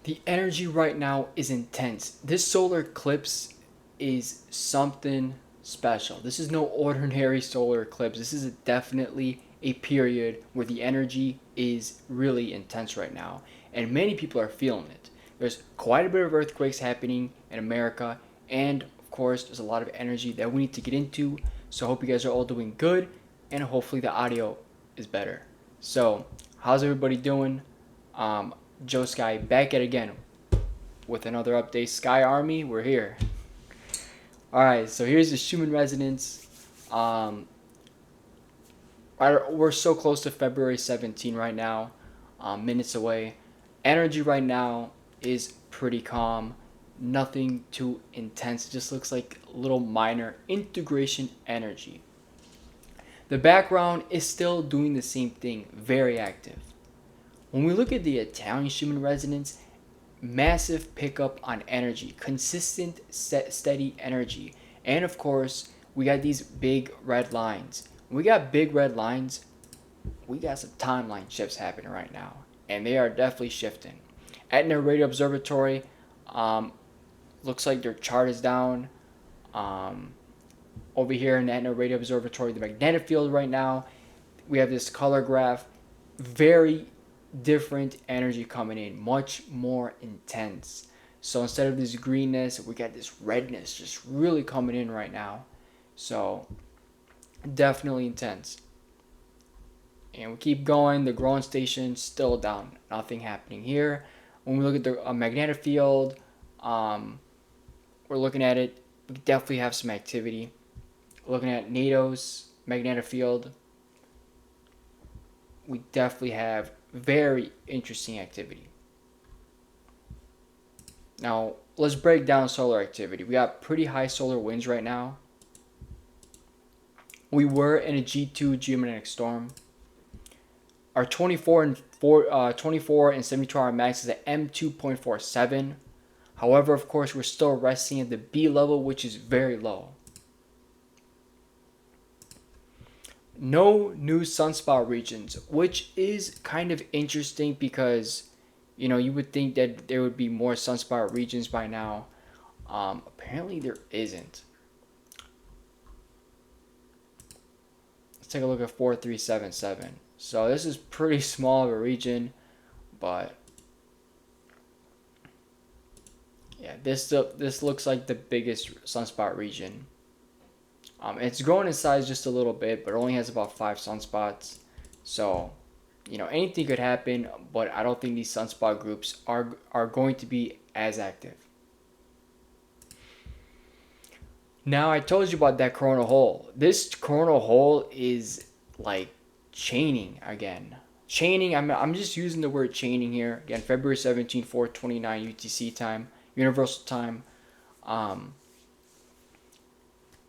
The energy right now is intense. This solar eclipse is something special. This is no ordinary solar eclipse. This is definitely a period where the energy is really intense right now, and many people are feeling it. There's quite a bit of earthquakes happening in America, and of course, there's a lot of energy that we need to get into. So I hope you guys are all doing good, and hopefully the audio is better. So, how's everybody doing? Um, Joe Sky back at it again with another update. Sky Army, we're here. Alright, so here's the Schumann Resonance. Um, we're so close to February 17 right now, minutes away. Energy right now is pretty calm, nothing too intense. It just looks like little minor integration energy. The background is still doing the same thing, very active. When we look at the Italian Schumann resonance, massive pickup on energy, consistent, steady energy. And of course, we got these big red lines. When we got big red lines, we got some timeline shifts happening right now. And they are definitely shifting. Etna Radio Observatory, looks like their chart is down. Um, Over here in the Etna Radio Observatory, the magnetic field right now, we have this color graph. Very different energy coming in, much more intense. So instead of this greenness, we got this redness just really coming in right now. So definitely intense. And we keep going. The ground station still down. Nothing happening here. When we look at the magnetic field, we're looking at it. We definitely have some activity. Looking at NATO's magnetic field, we definitely have very interesting activity. Now, let's break down solar activity. We got pretty high solar winds right now. We were in a G2 geomagnetic storm. Our 24 and 72 hour max is at M2.47. However, of course, we're still resting at the B level, which is very low. No new sunspot regions, which is kind of interesting because, you would think that there would be more sunspot regions by now. Apparently there isn't. Let's take a look at 4377. So this is pretty small of a region, but yeah, this looks like the biggest sunspot region. It's growing in size just a little bit, but it only has about 5 sunspots. So, anything could happen, but I don't think these sunspot groups are going to be as active. Now, I told you about that coronal hole. This coronal hole is like chaining again. Chaining, I'm just using the word chaining here. Again, February 17, 4:29 UTC time, Universal time.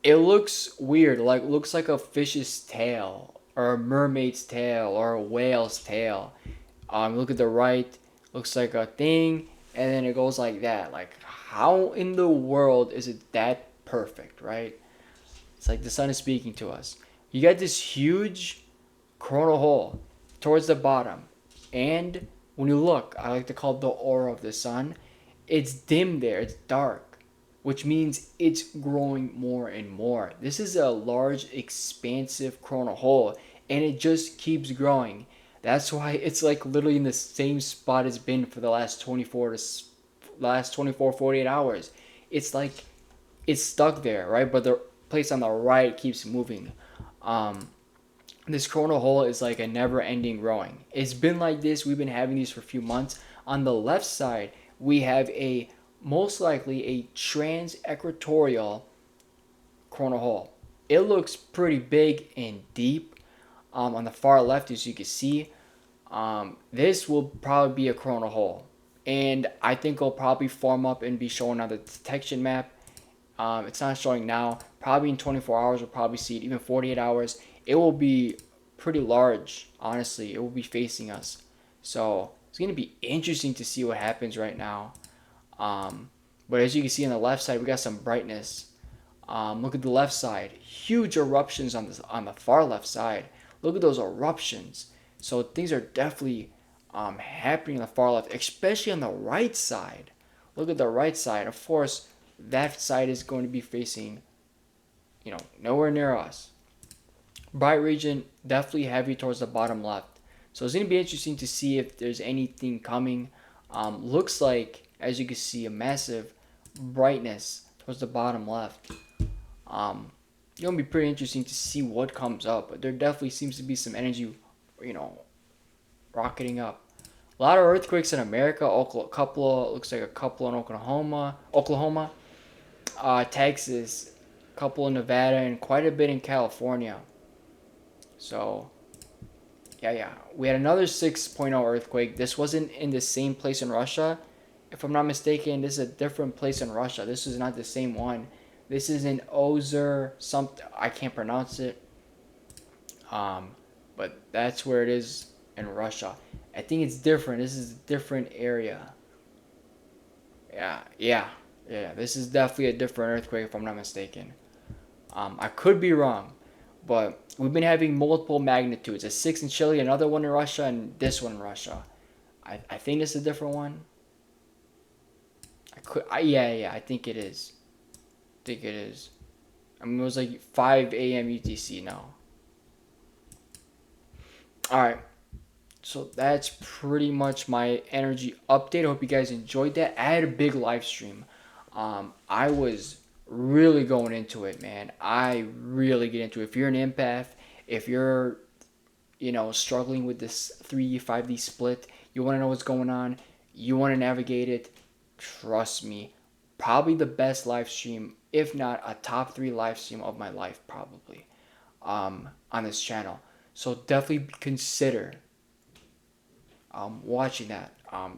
It looks weird, looks like a fish's tail or a mermaid's tail or a whale's tail. Look at the right, looks like a thing, and then it goes like that. Like, how in the world is it that perfect, right? It's like the sun is speaking to us. You got this huge coronal hole towards the bottom, and when you look, I like to call it the aura of the sun. It's dim there, it's dark, which means it's growing more and more. This is a large, expansive coronal hole, and it just keeps growing. That's why it's like literally in the same spot it's been for the last 48 hours. It's like it's stuck there, right? But the place on the right keeps moving. This coronal hole is like a never-ending growing. It's been like this. We've been having these for a few months. On the left side, we have most likely a trans-equatorial coronal hole. It looks pretty big and deep. On the far left, as you can see, this will probably be a coronal hole. And I think it'll probably form up and be shown on the detection map. It's not showing now. Probably in 24 hours, we'll probably see it. Even 48 hours, it will be pretty large, honestly. It will be facing us. So it's going to be interesting to see what happens right now. But as you can see on the left side, we got some brightness. Look at the left side. Huge eruptions on the far left side. Look at those eruptions. So things are definitely happening on the far left, especially on the right side. Look at the right side. Of course, that side is going to be facing, nowhere near us. Bright region definitely heavy towards the bottom left. So it's going to be interesting to see if there's anything coming. Looks like, as you can see, a massive brightness towards the bottom left. It's going to be pretty interesting to see what comes up. But there definitely seems to be some energy, rocketing up. A lot of earthquakes in America. Looks like a couple in Oklahoma, Texas, a couple in Nevada, and quite a bit in California. So, yeah. We had another 6.0 earthquake. This wasn't in the same place in Russia. If I'm not mistaken, this is a different place in Russia. This is not the same one. This is in Ozer, something, I can't pronounce it. But that's where it is in Russia. I think it's different. This is a different area. Yeah. This is definitely a different earthquake if I'm not mistaken. I could be wrong, but we've been having multiple magnitudes. A 6 in Chile, another one in Russia, and this one in Russia. I think this is a different one. Yeah, I think it is. I mean, it was like 5 a.m. UTC now. Alright, so that's pretty much my energy update. I hope you guys enjoyed that. I had a big live stream. I was really going into it, man. I really get into it. If you're an empath, if you're, struggling with this 3-5D split, you want to know what's going on, you want to navigate it, trust me, probably the best live stream, if not a top 3 live stream of my life, probably, on this channel. So definitely consider watching that.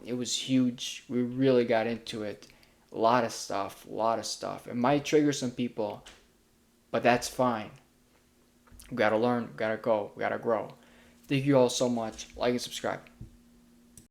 It was huge. We really got into it. A lot of stuff. It might trigger some people, but that's fine. We gotta learn. We gotta go. We gotta grow. Thank you all so much. Like and subscribe.